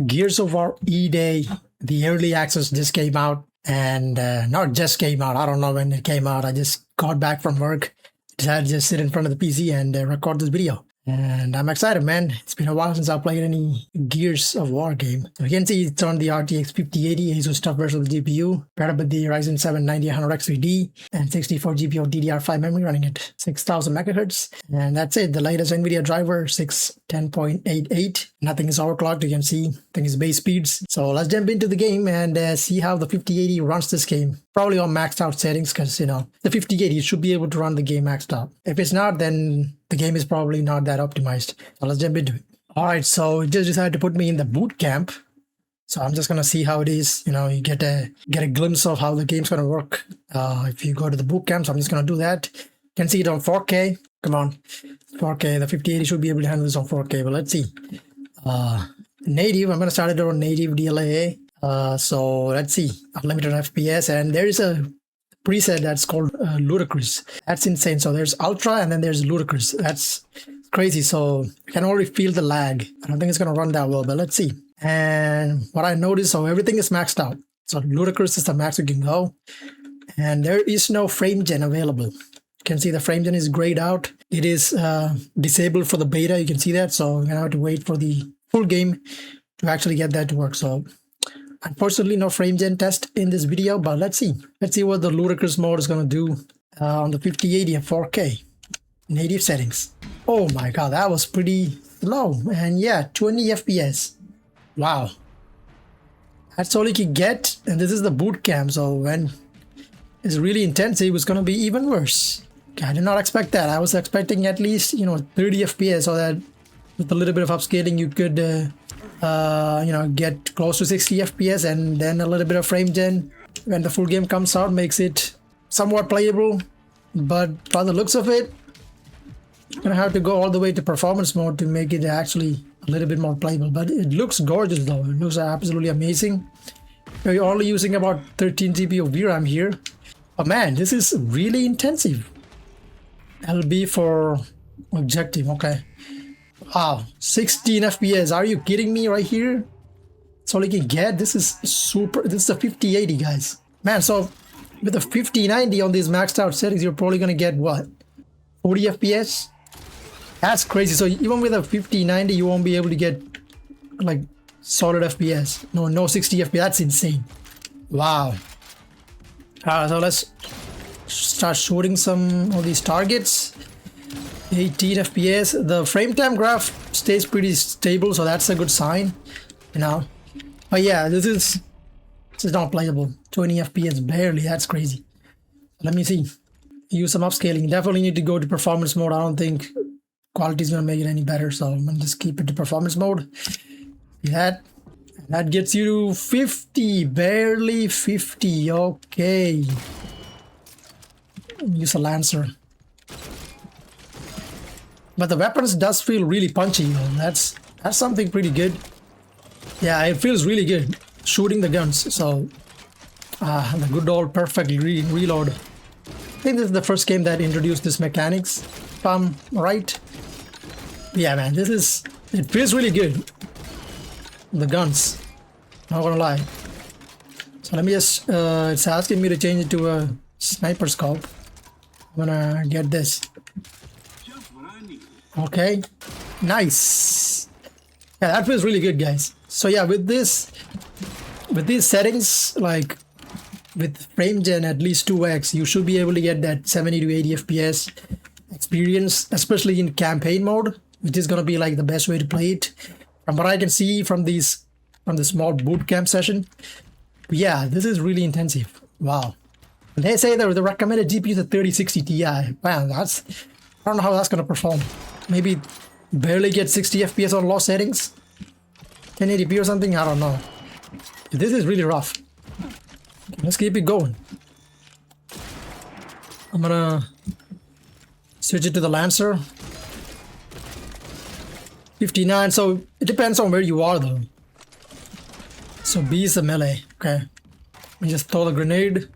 Gears of War E-Day, the early access just came out, and not just came out. I don't know when it came out. I just got back from work, decided to just sit in front of the PC and record this video. And I'm excited, man. It's been a while since I played any Gears of War game. So you can see it's on the RTX 5080 ASUS TUF version of the GPU, paired up with the Ryzen 7 9100X3D and 64 GB of DDR5 memory running at 6000 MHz. And that's it. The latest NVIDIA driver 610.88. Nothing is overclocked. You can see thing is base speeds. So let's jump into the game and see how the 5080 runs this game. Probably on maxed out settings because, you know, the 5080 should be able to run the game maxed out. If it's not, then the game is probably not that optimized. So let's jump into it. All right, so it just decided to put me in the boot camp. So I'm just gonna see how it is. You know, you get a glimpse of how the game's gonna work if you go to the boot camp. So I'm just gonna do that. You can see it on 4K. Come on, 4K. The 5080 should be able to handle this on 4K. But let's see. Native. I'm gonna start it on native DLAA. So let's see. Unlimited FPS, and there is a preset that's called Ludicrous. That's insane. So there's Ultra and then there's Ludicrous. That's crazy. So I can already feel the lag. I don't think it's going to run that well, but let's see. And what I noticed, so everything is maxed out. So Ludicrous is the max you can go. And there is no frame gen available. You can see the frame gen is grayed out. It is disabled for the beta. You can see that. So you're going to have to wait for the full game to actually get that to work. So unfortunately, no frame gen test in this video, but let's see. Let's see what the Ludicrous mode is going to do on the 5080 and 4K native settings. Oh my god, that was pretty low. And yeah, 20 FPS. Wow. That's all you can get. And this is the boot camp, so when it's really intense, it was going to be even worse. Okay, I did not expect that. I was expecting at least, 30 FPS, so that with a little bit of upscaling, you could get close to 60 FPS, and then a little bit of frame gen when the full game comes out makes it somewhat playable. But by the looks of it, you're gonna have to go all the way to performance mode to make it actually a little bit more playable. But it looks gorgeous though. It looks absolutely amazing. You're only using about 13 GB of VRAM here. But man, this is really intensive. LB for objective, okay. Wow, 16 FPS. Are you kidding me right here? That's all you can get. This is super. This is a 5080, guys. Man, so with a 5090 on these maxed out settings, you're probably gonna get what? 40 FPS? That's crazy. So even with a 5090, you won't be able to get like solid FPS. No 60 FPS. That's insane. Wow. So let's start shooting some of these targets. 18 FPS. The frame time graph stays pretty stable, so that's a good sign, But yeah, this is not playable. 20 FPS barely. That's crazy. Let me see. Use some upscaling. Definitely need to go to performance mode. I don't think quality is gonna make it any better, so I'm gonna just keep it to performance mode. That gets you to 50, barely 50. Okay. Use a Lancer. But the weapons does feel really punchy though. That's something pretty good. Yeah, it feels really good shooting the guns. So the good old perfect reload. I think this is the first game that introduced this mechanics, if I'm right. Yeah man, it feels really good. The guns, not gonna lie. So let me just it's asking me to change it to a sniper scope. I'm gonna get this. Okay, nice. Yeah, that feels really good, guys. So yeah, with these settings, like with frame gen at least 2x, you should be able to get that 70 to 80 FPS experience, especially in campaign mode, which is gonna be like the best way to play it. From what I can see from the small boot camp session, yeah, this is really intensive. Wow. And they say that the recommended GPU is a 3060 Ti. Man, I don't know how that's gonna perform. Maybe barely get 60 FPS on low settings, 1080p or something. I don't know. This is really rough. Let's keep it going. I'm gonna switch it to the Lancer. 59. So it depends on where you are though. So B is a melee. Okay. Let me just throw the grenade.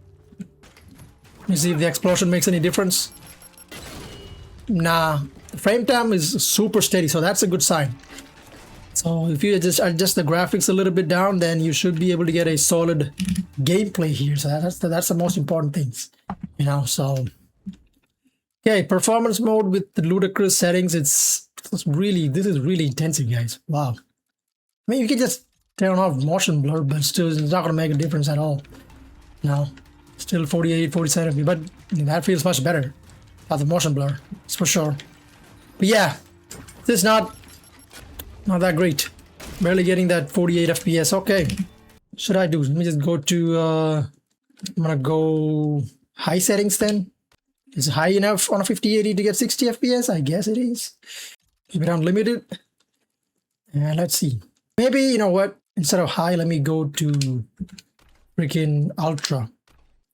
Let me see if the explosion makes any difference. Nah. The frame time is super steady, so that's a good sign. So if you just adjust the graphics a little bit down, then you should be able to get a solid gameplay here. So that's the most important things, you know. So okay, performance mode with the Ludicrous settings. This is really intensive, guys. Wow. I mean, you can just turn off motion blur, but still, it's not gonna make a difference at all. No, still 48, 47, but that feels much better. The motion blur, it's for sure. But yeah, this is not that great. Barely getting that 48 FPS. Okay, what should I do? Let me just go to I'm gonna go high settings then. Is it high enough on a 5080 to get 60 FPS? I guess it is. Keep it unlimited. And let's see. Maybe, you know what? Instead of high, let me go to freaking ultra,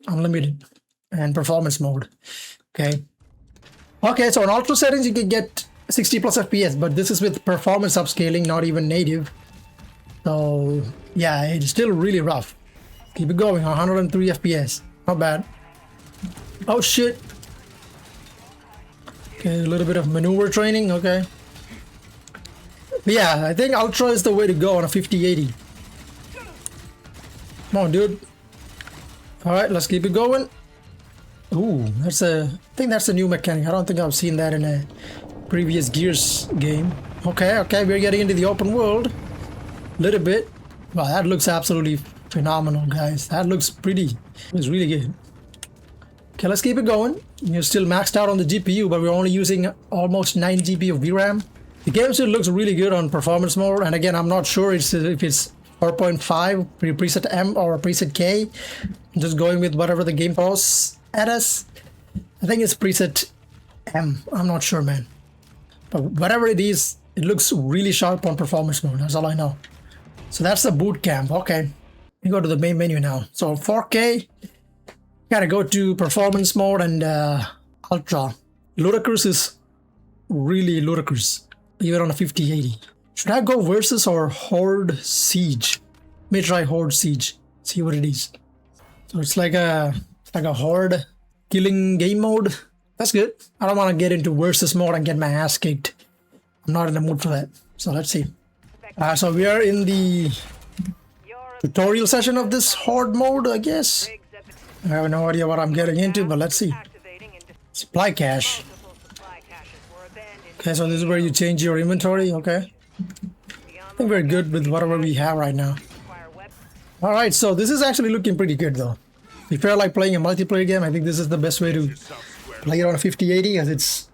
unlimited, and performance mode. Okay. Okay, so on ultra settings, you can get 60 plus FPS, but this is with performance upscaling, not even native. So yeah, it's still really rough. Keep it going, 103 FPS. Not bad. Oh shit. Okay, a little bit of maneuver training, okay. But yeah, I think ultra is the way to go on a 5080. Come on, dude. Alright, let's keep it going. Ooh, I think that's a new mechanic. I don't think I've seen that in a previous Gears game. Okay, we're getting into the open world. A little bit. Wow, that looks absolutely phenomenal, guys. That looks really good. Okay, let's keep it going. You're still maxed out on the GPU, but we're only using almost 9 GB of VRAM. The game still looks really good on performance mode, and again, I'm not sure if it's 4.5 preset M or preset K. I'm just going with whatever the game throws at us. I think it's preset M. I'm not sure, man. But whatever it is, it looks really sharp on performance mode. That's all I know. So that's the boot camp. Okay, we go to the main menu now. So 4K, gotta go to performance mode and ultra. Ludicrous is really ludicrous, even on a 5080. Should I go versus or Horde Siege? Let me try Horde Siege. See what it is. So it's like a horde killing game mode. That's good. I don't want to get into versus mode and get my ass kicked. I'm not in the mood for that. So let's see. So we are in the tutorial session of this horde mode, I guess. I have no idea what I'm getting into, but let's see. Supply cache. Okay, so this is where you change your inventory. Okay. I think we're good with whatever we have right now. Alright, so this is actually looking pretty good though. If you're like playing a multiplayer game, I think this is the best way to play it on a 5080, as it's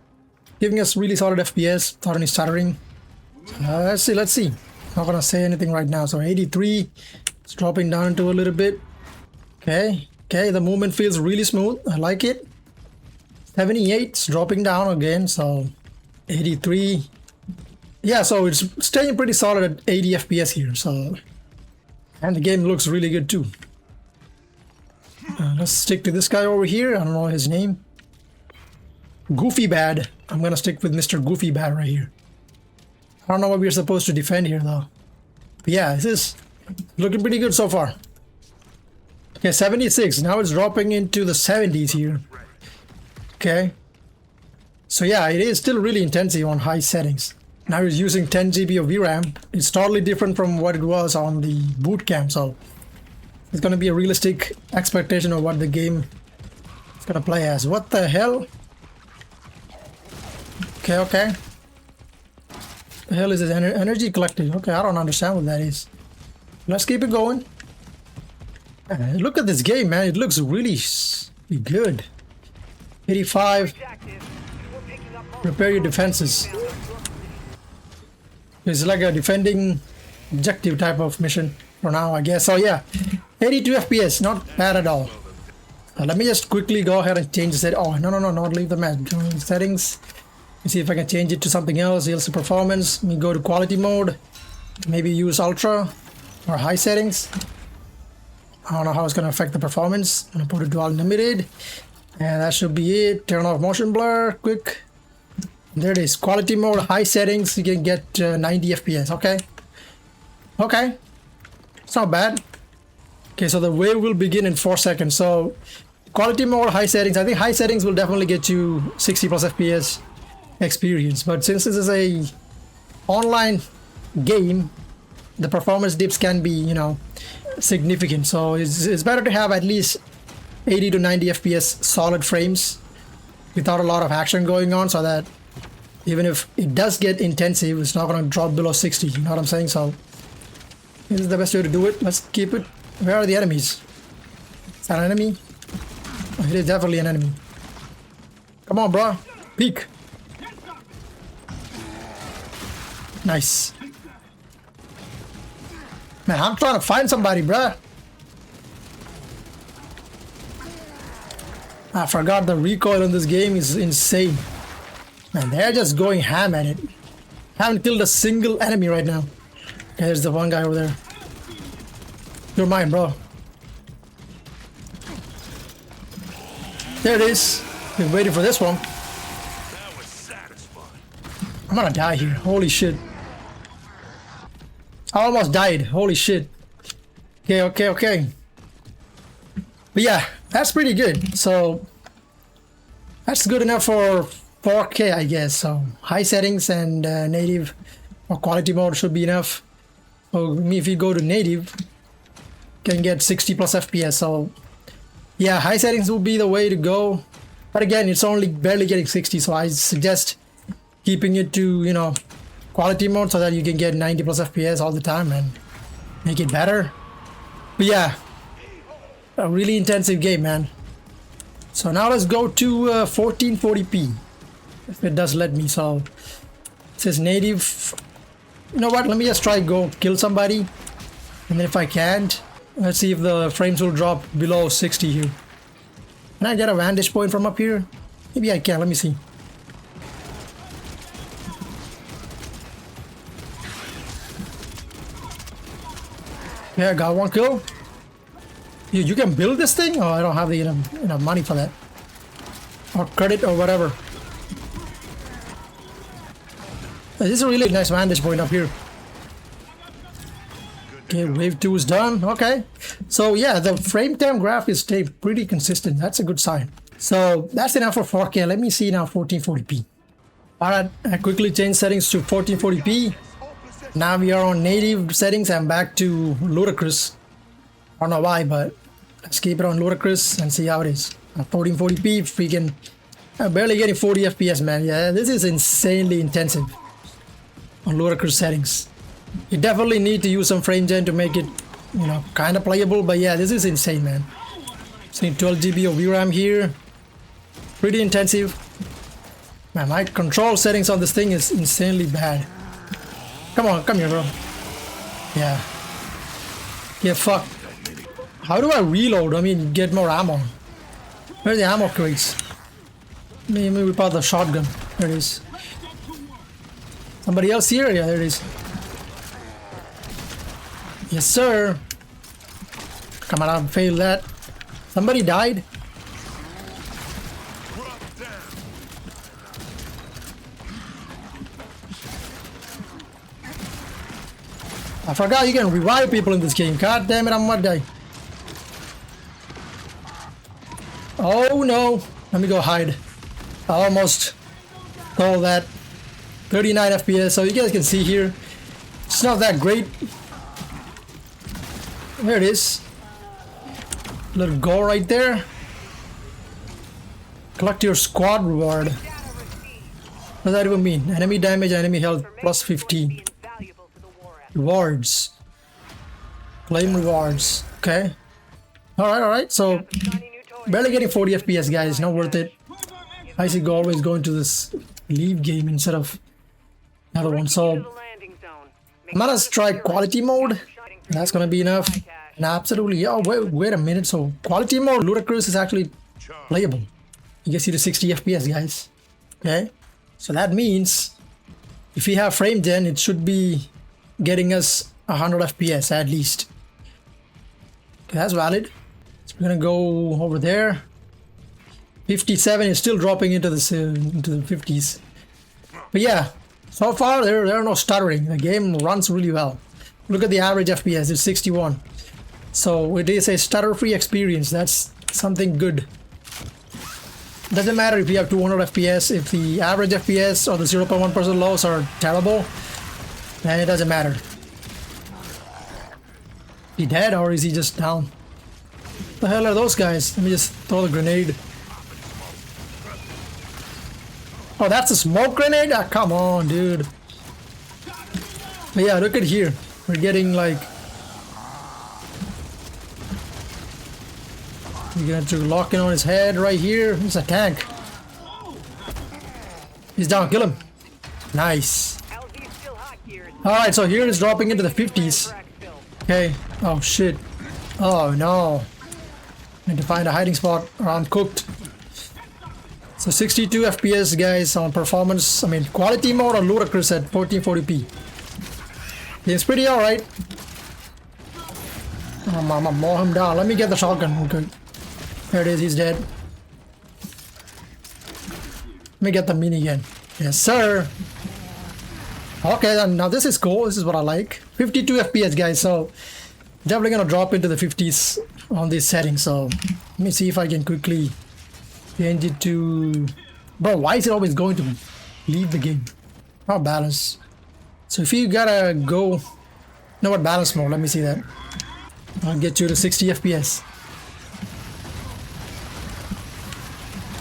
giving us really solid FPS without any stuttering. Let's see. Not gonna say anything right now. So 83, it's dropping down into a little bit. Okay, the movement feels really smooth. I like it. 78, it's dropping down again. So 83. Yeah, so it's staying pretty solid at 80 FPS here. So, and the game looks really good too. Let's stick to this guy over here. I don't know his name. Goofy Bad. I'm gonna stick with Mr. Goofy Bad right here. I don't know what we're supposed to defend here though. But yeah, this is looking pretty good so far. Okay, 76. Now it's dropping into the 70s here. Okay. So yeah, it is still really intensive on high settings. Now it's using 10 GB of VRAM. It's totally different from what it was on the boot camp. So it's gonna be a realistic expectation of what the game is gonna play as. What the hell? Okay. The hell is this energy collecting? Okay, I don't understand what that is. Let's keep it going. Look at this game, man. It looks really good. 85. Repair your defenses. It's like a defending objective type of mission for now, I guess. So yeah, 82 FPS, not bad at all. Let me just quickly go ahead and change the set. Oh, no, not leave the map. Settings. Let's see if I can change it to something else. DLC performance. Let me go to quality mode. Maybe use ultra or high settings. I don't know how it's going to affect the performance. I'm going to put it to unlimited. And that should be it. Turn off motion blur. Quick. There it is. Quality mode, high settings. You can get 90 FPS. Okay. It's not bad. Okay, so the wave will begin in 4 seconds. So quality mode, high settings. I think high settings will definitely get you 60 plus FPS experience. But since this is a online game, the performance dips can be, you know, significant. So it's better to have at least 80 to 90 FPS solid frames without a lot of action going on, so that even if it does get intensive, it's not going to drop below 60. You know what I'm saying? So this is the best way to do it. Let's keep it. Where are the enemies? Is that an enemy? Oh, it is definitely an enemy. Come on, bro. Peek. Nice. Man, I'm trying to find somebody, bruh. I forgot the recoil on this game is insane. Man, they're just going ham at it. Haven't killed a single enemy right now. Okay, there's the one guy over there. You're mine, bro. There it is. Been waiting for this one. I'm gonna die here. Holy shit. I almost died. Holy shit. Okay. But yeah, that's pretty good. So that's good enough for 4K, I guess. So high settings and native or quality mode should be enough. So if you go to native, you can get 60 plus FPS. So yeah, high settings will be the way to go. But again, it's only barely getting 60. So I suggest keeping it to, you know, quality mode so that you can get 90 plus FPS all the time and make it better. But yeah, a really intensive game, man. So now let's go to 1440p, if it does let me. So it says native. You know what, let me just try go kill somebody, and then if I can't, let's see if the frames will drop below 60 here. Can I get a vantage point from up here? Maybe I can. Let me see. Yeah, got one kill. You can build this thing? Oh, I don't have the enough money for that. Or credit or whatever. This is a really nice vantage point up here. Okay, wave 2 is done. Okay. So yeah, the frame time graph is staying pretty consistent. That's a good sign. So that's enough for 4K. Let me see now 1440p. Alright, I quickly changed settings to 1440p. Now we are on native settings. I'm back to Ludicrous. I don't know why, but let's keep it on Ludicrous and see how it is. 1440p, freaking barely getting 40 FPS, man. Yeah, this is insanely intensive on Ludicrous settings. You definitely need to use some frame gen to make it, you know, kind of playable. But yeah, this is insane, man. Seeing 12 GB of VRAM here. Pretty intensive. Man, my control settings on this thing is insanely bad. Come on, come here, bro. Yeah. Yeah, fuck. How do I reload? I mean, get more ammo. Where's the ammo crates? Maybe we bought the shotgun. There it is. Somebody else here? Yeah, there it is. Yes, sir. Come on, I failed that. Somebody died. I forgot you can revive people in this game. God damn it, I'm gonna die. Oh no. Let me go hide. I almost stole that. 39 FPS, so you guys can see here. It's not that great. There it is. Little goal right there. Collect your squad reward. What does that even mean? Enemy damage, enemy health plus 15. Rewards. Claim rewards. Okay. Alright. So barely getting 40 FPS, guys. Not worth it. I see always going to this leave game instead of another one. So I'm gonna try quality mode. That's gonna be enough. And absolutely. Oh, wait a minute. So quality mode, Ludicrous is actually playable. You can see the 60 FPS, guys. Okay. So that means if we have frame gen, it should be getting us 100 FPS at least. Okay, that's valid. So we're gonna go over there. 57 is still dropping into the 50s. But yeah, so far there are no stuttering. The game runs really well. Look at the average FPS, it's 61. So it is a stutter-free experience. That's something good. Doesn't matter if you have 200 FPS, if the average FPS or the 0.1% lows are terrible, And it doesn't matter. He dead or is he just down? What the hell are those guys? Let me just throw the grenade. Oh, that's a smoke grenade? Ah, come on, dude. But yeah, look at here. We're getting like... We're going to lock in on his head right here. He's a tank. He's down. Kill him. Nice. Alright, so here it's dropping into the 50s. Okay. Oh, shit. Oh, no. Need to find a hiding spot or I'm cooked. So 62 FPS, guys, on performance. I mean, quality mode on Ludicrous at 1440p. It's pretty alright. I'm gonna mow him down. Let me get the shotgun. Okay. There it is. He's dead. Let me get the minigun. Yes, sir. Okay, then now this is cool. This is what I like. 52 FPS, guys. So definitely gonna drop into the 50s on this setting. So let me see if I can quickly change it to... Bro, why is it always going to leave the game? Not balance. So if you gotta go... No, what balance mode? Let me see that. I'll get you to 60 FPS.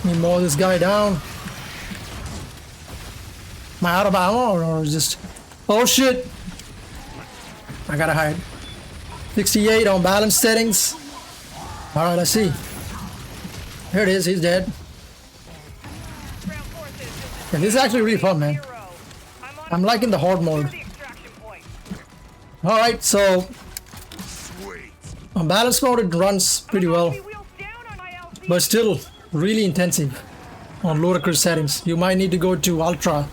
Let me mow this guy down. Am I out of ammo or just... Oh shit! I gotta hide. 68 on balance settings. Alright, let's see. Here it is, he's dead. Yeah, this is actually really fun, man. I'm liking the horde mode. Alright, so... On balance mode it runs pretty well. But still really intensive on Ludicrous settings. You might need to go to Ultra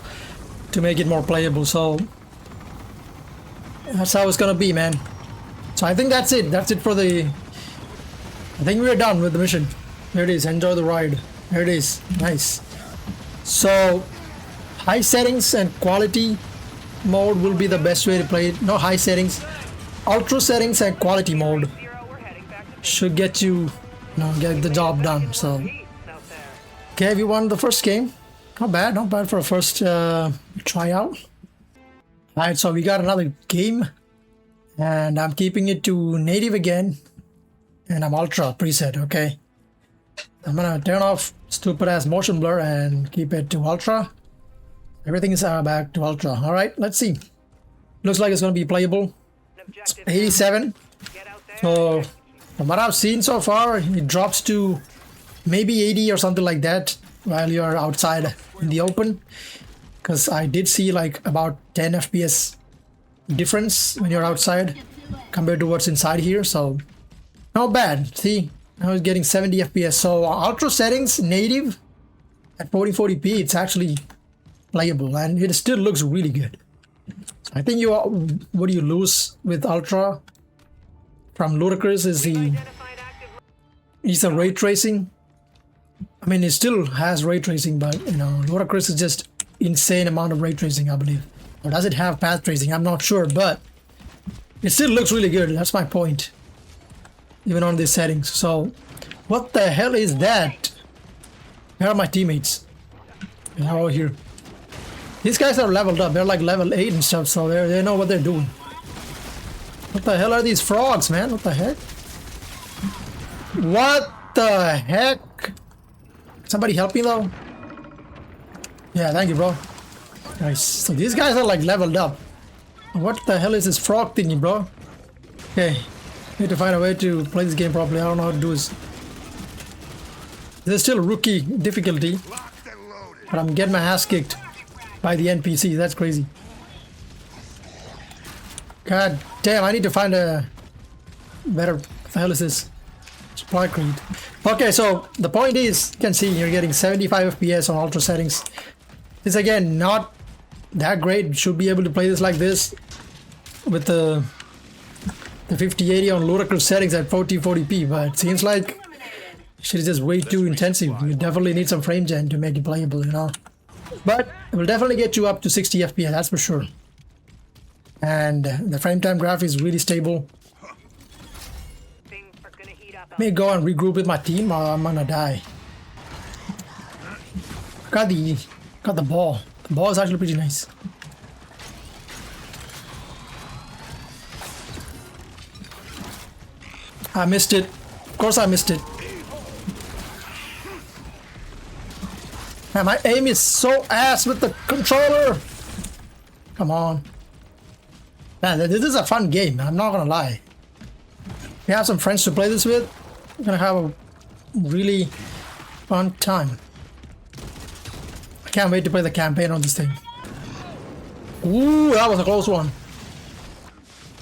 to make it more playable, so... That's how it's gonna be, man. So I think that's it. That's it for the... I think we're done with the mission. There it is. Enjoy the ride. There it is. Nice. So, high settings and quality mode will be the best way to play it. No high settings. Ultra settings and quality mode should get you, get the job done. So, okay, we won the first game. Not bad. Not bad for a first tryout. Alright, so we got another game. And I'm keeping it to native again. And I'm ultra preset, okay? I'm gonna turn off stupid ass motion blur and keep it to ultra. Everything is back to ultra. Alright, let's see. Looks like it's gonna be playable. It's 87. So from what I've seen so far, it drops to maybe 80 or something like that while you're outside in the open. Because I did see like about 10 FPS difference when you're outside compared to what's inside here. So not bad. See, I was getting 70 FPS. So ultra settings, native at 4040p, it's actually playable and it still looks really good. So I think what you lose with ultra from Ludicrous is the ray tracing. I mean, it still has ray tracing, but Ludicrous is just insane amount of ray tracing, I believe. Or does it have path tracing? I'm not sure, but it still looks really good. That's my point. Even on these settings. So, what the hell is that? Where are my teammates? They're all here. These guys are leveled up. They're like level 8 and stuff, so they know what they're doing. What the hell are these frogs, man? What the heck? What the heck? Somebody help me though? Yeah, thank you, bro. Nice. So these guys are like leveled up. What the hell is this frog thingy, bro? Okay. Need to find a way to play this game properly. I don't know how to do this. This is still rookie difficulty. But I'm getting my ass kicked by the NPC. That's crazy. God damn, I need to find a better... What the hell is this? Supply crate. Okay, so the point is, you can see you're getting 75 FPS on ultra settings. It's again not that great. Should be able to play this like this with the 5080 on Ludicrous settings at 1440p, but it seems like shit is just way too intensive. You definitely need some frame gen to make it playable, But it will definitely get you up to 60 FPS, that's for sure. And the frame time graph is really stable. May go and regroup with my team or I'm gonna die. Got the ball. The ball is actually pretty nice. I missed it. Of course I missed it. Man, my aim is so ass with the controller. Come on. Man, this is a fun game. I'm not gonna lie. If you have some friends to play this with, you're gonna have a really fun time. I can't wait to play the campaign on this thing. Ooh, that was a close one.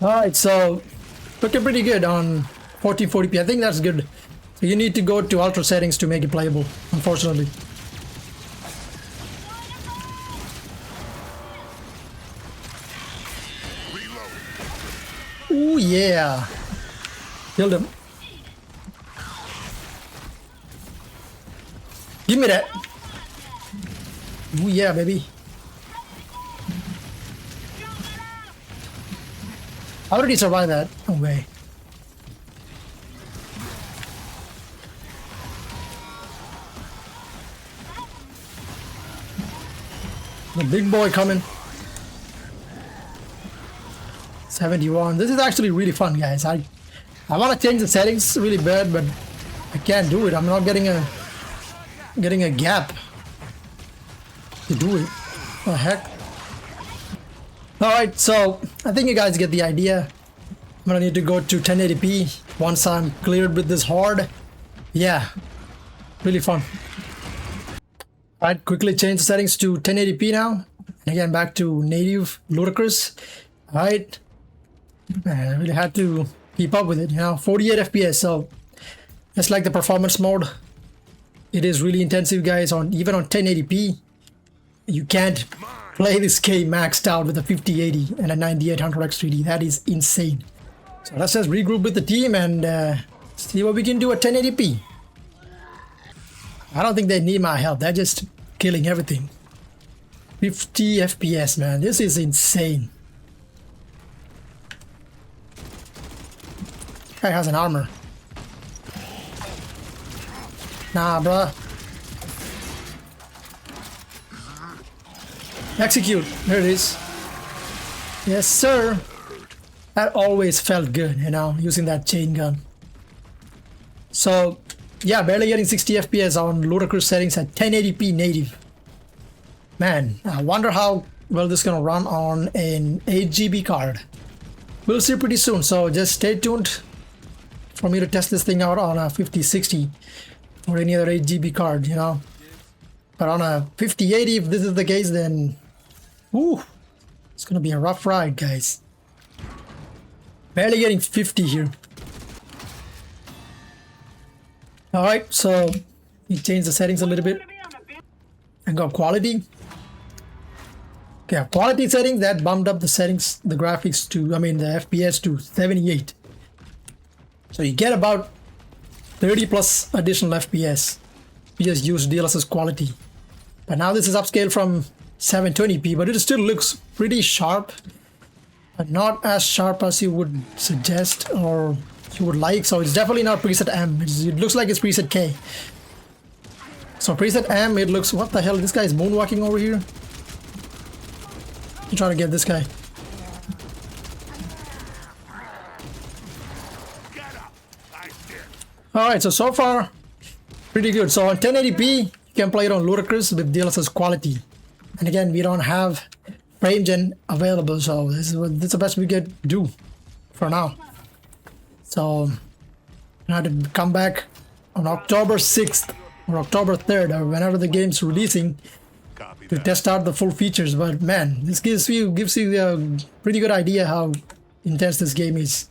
Alright, so looking pretty good on 1440p. I think that's good. So you need to go to ultra settings to make it playable, unfortunately. Ooh, yeah. Killed him. Give me that. Ooh, yeah, baby. How did he survive that? No way. The big boy coming. 71. This is actually really fun, guys. I want to change the settings really bad, but I can't do it. I'm not getting a gap to do it. What the heck? Alright, so I think you guys get the idea. I'm gonna need to go to 1080p once I'm cleared with this horde. Yeah, really fun. Alright, quickly change the settings to 1080p now. And again, back to native Ludicrous. Alright, I really had to keep up with it, you know, 48 FPS. So just like the performance mode, it is really intensive, guys. On even on 1080p, you can't play this game maxed out with a 5080 and a 9800 X3D. That is insane. So let's just regroup with the team and see what we can do at 1080p. I don't think they need my help. They're just killing everything. 50 FPS, man. This is insane. Guy has an armor. Nah, bruh. Execute. There it is. Yes, sir. That always felt good, you know, using that chain gun. So, yeah, barely getting 60 FPS on Ludicrous settings at 1080p native. Man, I wonder how well this is gonna run on an 8GB card. We'll see pretty soon, so just stay tuned for me to test this thing out on a 5060 or any other 8GB card, you know. But on a 5080, if this is the case, then woo, it's gonna be a rough ride, guys. Barely getting 50 here. Alright, so we change the settings a little bit and go quality. Okay, quality settings, that bumped up the settings, the graphics to, I mean the FPS to 78. So you get about 30 plus additional FPS. We just use DLSS quality. But now this is upscaled from 720p, but it still looks pretty sharp. But not as sharp as you would suggest or you would like. So it's definitely not preset M. It looks like it's preset K. So preset M, it looks, what the hell, this guy is moonwalking over here. I'm trying to get this guy. Alright, so far, pretty good. So on 1080p, you can play it on Ludicrous with DLSS quality. And again, we don't have frame gen available, so this is the best we can do for now. So I had to come back on October 6th or October 3rd or whenever the game's releasing to test out the full features. But man, this gives you a pretty good idea how intense this game is.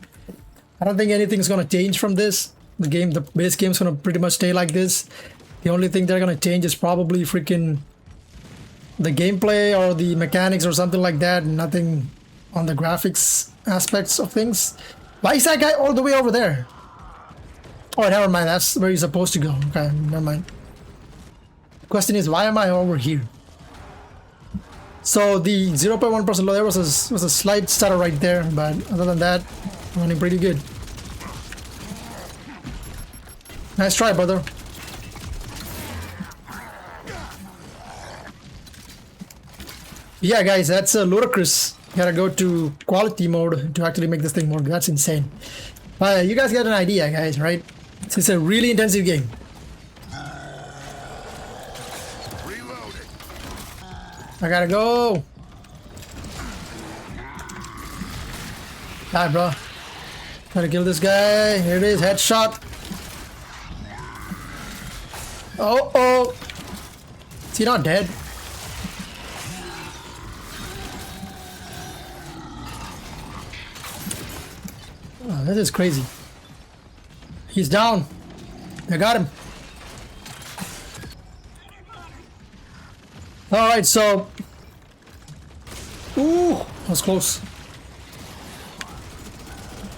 I don't think anything's gonna change from this. The base game's gonna pretty much stay like this. The only thing they're gonna change is probably freaking the gameplay or the mechanics or something like that. Nothing on the graphics aspects of things. Why is that guy all the way over there? Oh, never mind. That's where he's supposed to go. Okay, never mind. The question is, why am I over here? So the 0.1% low, there was a slight stutter right there, but other than that, running pretty good. Nice try, brother. Yeah, guys, that's Ludicrous. You gotta go to quality mode to actually make this thing work. That's insane. But you guys get an idea, guys, right? It's a really intensive game. I gotta go. Die, bro. Gotta kill this guy. Here it is, headshot. Oh. Is he not dead? Oh, this is crazy. He's down. I got him. Alright, so... Ooh, that was close.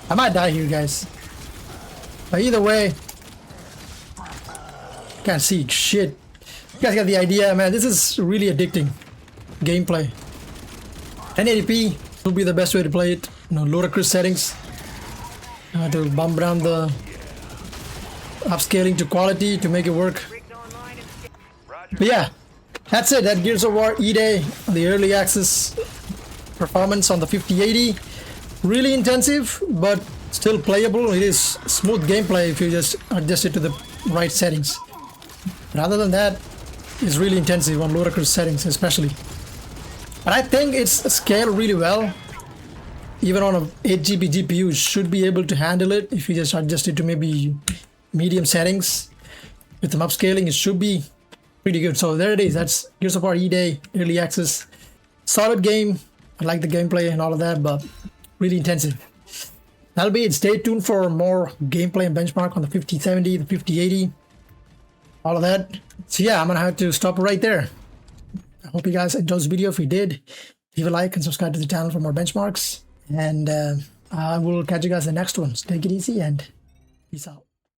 I might die here, guys. But either way... Can't see shit. You guys got the idea, man. This is really addicting. Gameplay. 1080p will be the best way to play it. You know, Ludicrous settings. To bump down the upscaling to quality to make it work. But yeah, that's it. That Gears of War E-Day, the early access performance on the 5080. Really intensive, but still playable. It is smooth gameplay if you just adjust it to the right settings. But other than that, it's really intensive on Ludicrous settings especially. But I think it's scaled really well. Even on a 8GB GPU, it should be able to handle it if you just adjust it to maybe medium settings. With some upscaling, it should be pretty good. So there it is. That's Gears of War E-Day, early access. Solid game. I like the gameplay and all of that, but really intensive. That'll be it. Stay tuned for more gameplay and benchmark on the 5070, the 5080, all of that. So yeah, I'm gonna have to stop right there. I hope you guys enjoyed this video. If you did, leave a like and subscribe to the channel for more benchmarks. And I will catch you guys in the next one. So take it easy and peace out.